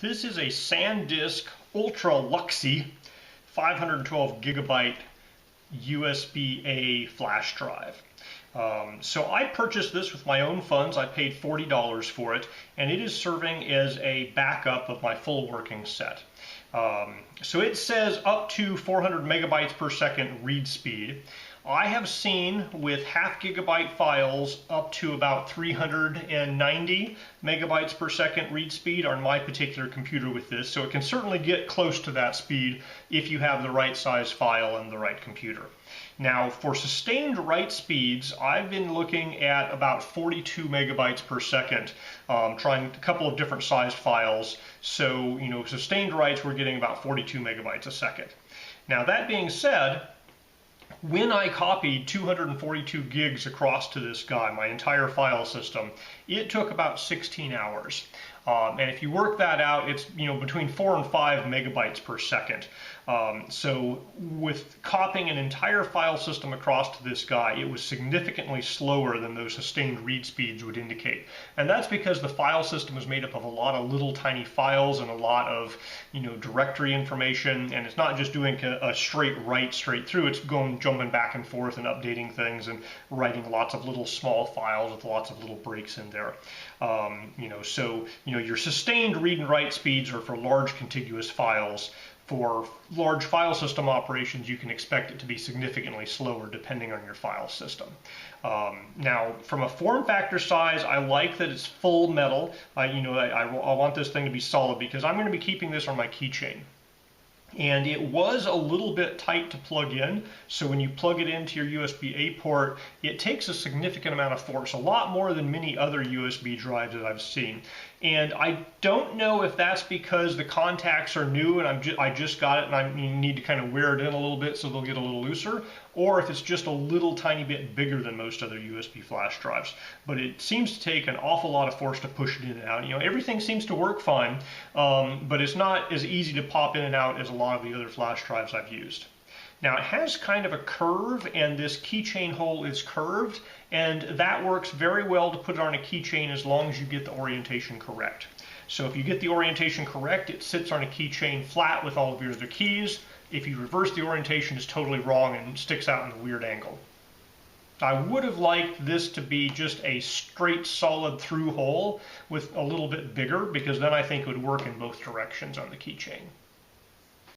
This is a SanDisk Ultra Luxe 512 gigabyte USB-A flash drive. So I purchased this with my own funds. I paid $40 for it, and it is serving as a backup of my full working set. So it says up to 400 megabytes per second read speed. I have seen with half gigabyte files up to about 390 megabytes per second read speed on my particular computer with this, so it can certainly get close to that speed if you have the right size file and the right computer. Now, for sustained write speeds, I've been looking at about 42 megabytes per second, trying a couple of different sized files. So, sustained writes, we're getting about 42 megabytes a second. Now, that being said, when I copied 242 gigs across to this guy, my entire file system, it took about 16 hours. And if you work that out, it's between 4 and 5 megabytes per second. So with copying an entire file system across to this guy, it was significantly slower than those sustained read speeds would indicate. And that's because the file system is made up of a lot of little tiny files and a lot of directory information, and it's not just doing a straight write straight through, it's jumping back and forth and updating things and writing lots of little small files with lots of little breaks in there. So your sustained read and write speeds are for large contiguous files. For large file system operations, you can expect it to be significantly slower depending on your file system. Now, from a form factor size, I like that it's full metal. I want this thing to be solid because I'm going to be keeping this on my keychain. And it was a little bit tight to plug in, so when you plug it into your USB-A port, it takes a significant amount of force, a lot more than many other USB drives that I've seen. And I don't know if that's because the contacts are new and I just got it and I need to kind of wear it in a little bit so they'll get a little looser, or if it's just a little tiny bit bigger than most other USB flash drives. But it seems to take an awful lot of force to push it in and out. Everything seems to work fine, but it's not as easy to pop in and out as a lot of the other flash drives I've used. Now, it has kind of a curve, and this keychain hole is curved, and that works very well to put it on a keychain as long as you get the orientation correct. So if you get the orientation correct, it sits on a keychain flat with all of your other keys. If you reverse the orientation, it's totally wrong and sticks out in a weird angle. I would have liked this to be just a straight solid through hole with a little bit bigger, because then I think it would work in both directions on the keychain.